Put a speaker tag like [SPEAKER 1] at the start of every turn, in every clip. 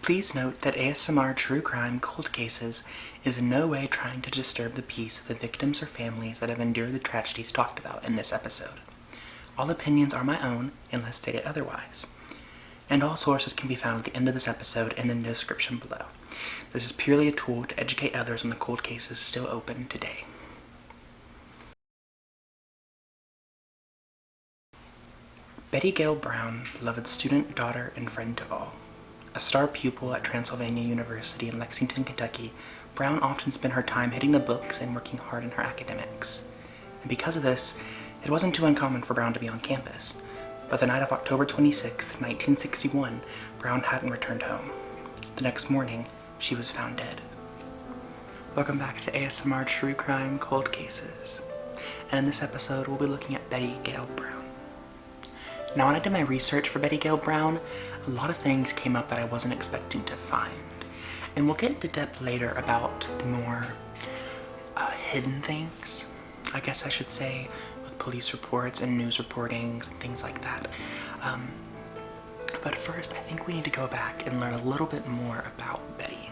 [SPEAKER 1] Please note that ASMR True Crime Cold Cases is in no way trying to disturb the peace of the victims or families that have endured the tragedies talked about in this episode. All opinions are my own, unless stated otherwise. And all sources can be found at the end of this episode and in the description below. This is purely a tool to educate others on the cold cases still open today. Betty Gail Brown, beloved student, daughter, and friend to all. A star pupil at Transylvania University in Lexington, Kentucky, Brown often spent her time hitting the books and working hard in her academics. And because of this, it wasn't too uncommon for Brown to be on campus. But the night of October 26, 1961, Brown hadn't returned home. The next morning, she was found dead. Welcome back to ASMR True Crime Cold Cases. And in this episode, we'll be looking at Betty Gail Brown. Now, when I did my research for Betty Gail Brown, a lot of things came up that I wasn't expecting to find. And we'll get into depth later about the more hidden things, I guess I should say, with police reports and news reportings and things like that. But first, I think we need to go back and learn a little bit more about Betty.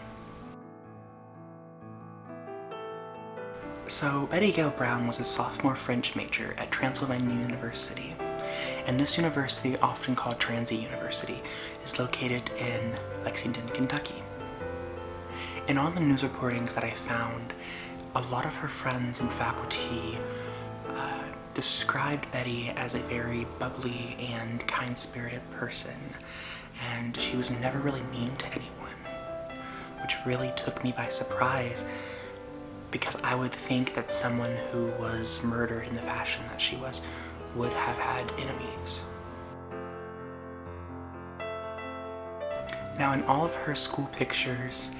[SPEAKER 1] So, Betty Gail Brown was a sophomore French major at Transylvania University. And this university, often called Transy University, is located in Lexington, Kentucky. And on the news reportings that I found, a lot of her friends and faculty described Betty as a very bubbly and kind-spirited person, and she was never really mean to anyone, which really took me by surprise, because I would think that someone who was murdered in the fashion that she was would have had enemies. Now, in all of her school pictures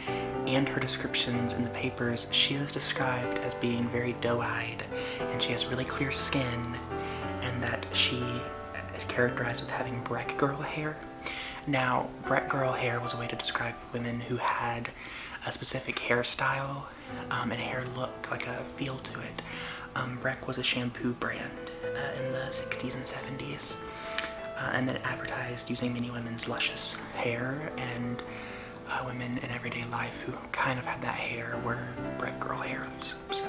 [SPEAKER 1] and her descriptions in the papers, she is described as being very doe-eyed, and she has really clear skin, and that she is characterized with having Breck girl hair. Now, Breck girl hair was a way to describe women who had a specific hairstyle and a hair look, like a feel to it. Breck was a shampoo brand in the 60s and 70s, and then it advertised using many women's luscious hair, and women in everyday life who kind of had that hair were Breck girl hairs. So.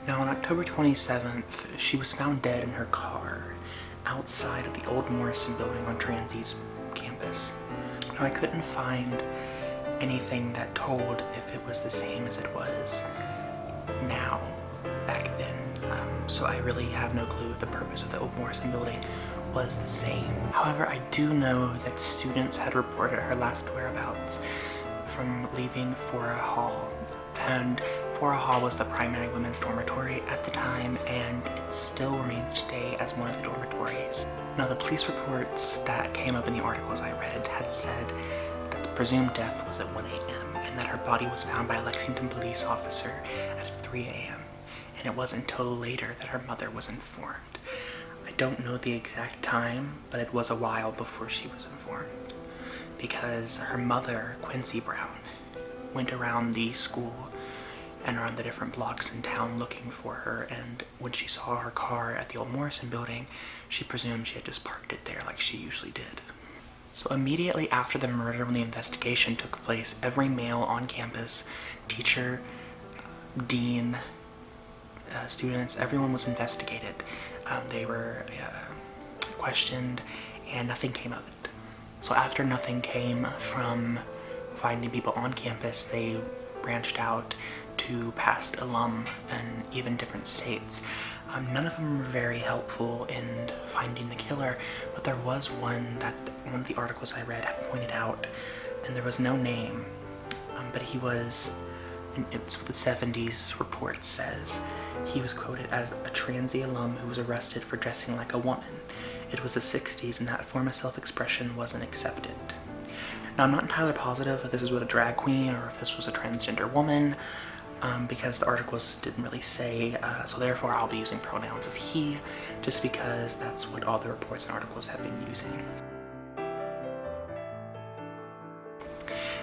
[SPEAKER 1] Now, on October 27th, she was found dead in her car outside of the old Morrison building on Transy's campus. Now, I couldn't find anything that told if it was the same as it was now, back then, so I really have no clue if the purpose of the old Morrison building was the same. However, I do know that students had reported her last whereabouts from leaving Fora Hall, and Fora Hall was the primary women's dormitory at the time, and it still remains today as one of the dormitories. Now, the police reports that came up in the articles I read had said that the presumed death was at 1 a.m. and that her body was found by a Lexington police officer at 3 a.m. and it wasn't until later that her mother was informed. I don't know the exact time, but it was a while before she was informed, because her mother, Quincy Brown, went around the school and around the different blocks in town looking for her, and when she saw her car at the old Morrison building, she presumed she had just parked it there like she usually did. So immediately after the murder, when the investigation took place, every male on campus, teacher, dean, students, everyone was investigated. They were questioned, and nothing came of it. So after nothing came from finding people on campus, they branched out to past alum in even different states. None of them were very helpful in finding the killer, but there was one that one of the articles I read had pointed out, and there was no name, but he was, it's what the 70s report says, he was quoted as a Transy alum who was arrested for dressing like a woman. It was the 60s, and that form of self-expression wasn't accepted. Now, I'm not entirely positive if this is what a drag queen or if this was a transgender woman, because the articles didn't really say, so therefore I'll be using pronouns of he, just because that's what all the reports and articles have been using.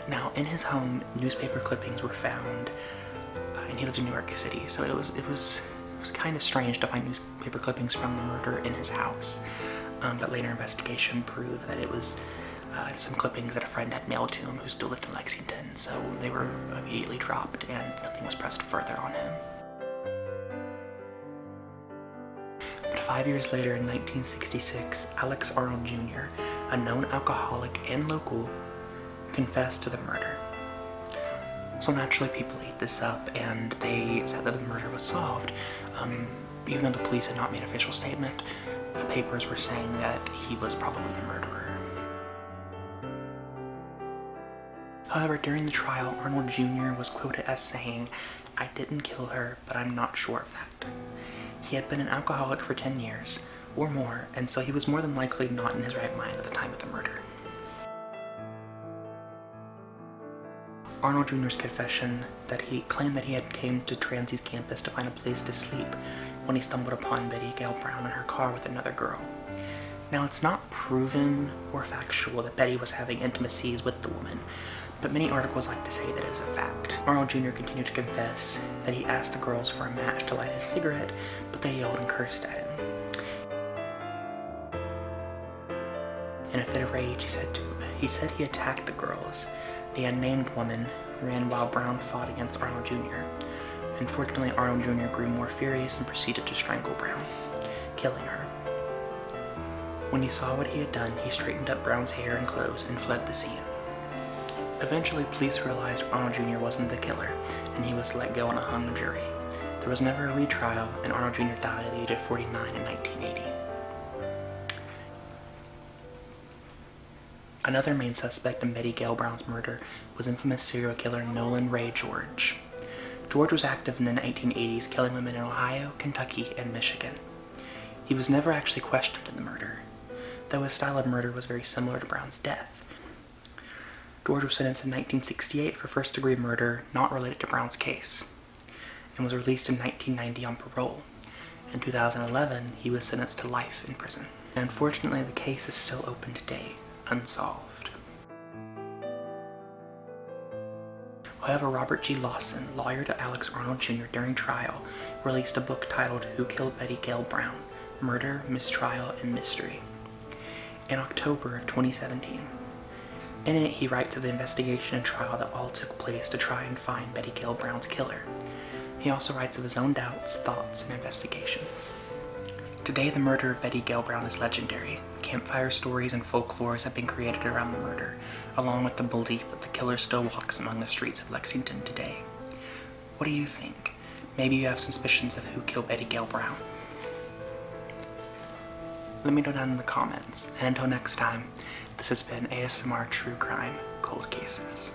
[SPEAKER 1] Now, in his home, newspaper clippings were found, and he lived in New York City, so it was kind of strange to find newspaper clippings from the murder in his house. but later investigation proved that it was some clippings that a friend had mailed to him who still lived in Lexington, so they were immediately dropped and nothing was pressed further on him. But 5 years later, in 1966, Alex Arnold Jr., a known alcoholic and local, confessed to the murder. So naturally people ate this up and they said that the murder was solved. Even though the police had not made an official statement, the papers were saying that he was probably the murderer. However, during the trial, Arnold Jr. was quoted as saying, "I didn't kill her, but I'm not sure of that." He had been an alcoholic for 10 years or more, and so he was more than likely not in his right mind at the time of the murder. Arnold Jr.'s confession that he claimed that he had came to Transy's campus to find a place to sleep when he stumbled upon Betty Gail Brown in her car with another girl. Now, it's not proven or factual that Betty was having intimacies with the woman, but many articles like to say that it is a fact. Arnold Jr. continued to confess that he asked the girls for a match to light his cigarette, but they yelled and cursed at him. In a fit of rage, he said he attacked the girls. The unnamed woman ran while Brown fought against Arnold Jr. Unfortunately, Arnold Jr. grew more furious and proceeded to strangle Brown, killing her. When he saw what he had done, he straightened up Brown's hair and clothes and fled the scene. Eventually, police realized Arnold Jr. wasn't the killer, and he was let go on a hung jury. There was never a retrial, and Arnold Jr. died at the age of 49 in 1980. Another main suspect in Betty Gail Brown's murder was infamous serial killer Nolan Ray George. George was active in the 1880s, killing women in Ohio, Kentucky, and Michigan. He was never actually questioned in the murder, though his style of murder was very similar to Brown's death. George was sentenced in 1968 for first-degree murder not related to Brown's case, and was released in 1990 on parole. In 2011, he was sentenced to life in prison. And unfortunately, the case is still open today, unsolved. However, Robert G. Lawson, lawyer to Alex Arnold Jr. during trial, released a book titled Who Killed Betty Gail Brown? Murder, Mistrial, and Mystery in October of 2017. In it, he writes of the investigation and trial that all took place to try and find Betty Gail Brown's killer. He also writes of his own doubts, thoughts, and investigations. Today, the murder of Betty Gail Brown is legendary. Campfire stories and folklores have been created around the murder, along with the belief that the killer still walks among the streets of Lexington today. What do you think? Maybe you have suspicions of who killed Betty Gail Brown. Let me know down in the comments, and until next time, this has been ASMR True Crime Cold Cases.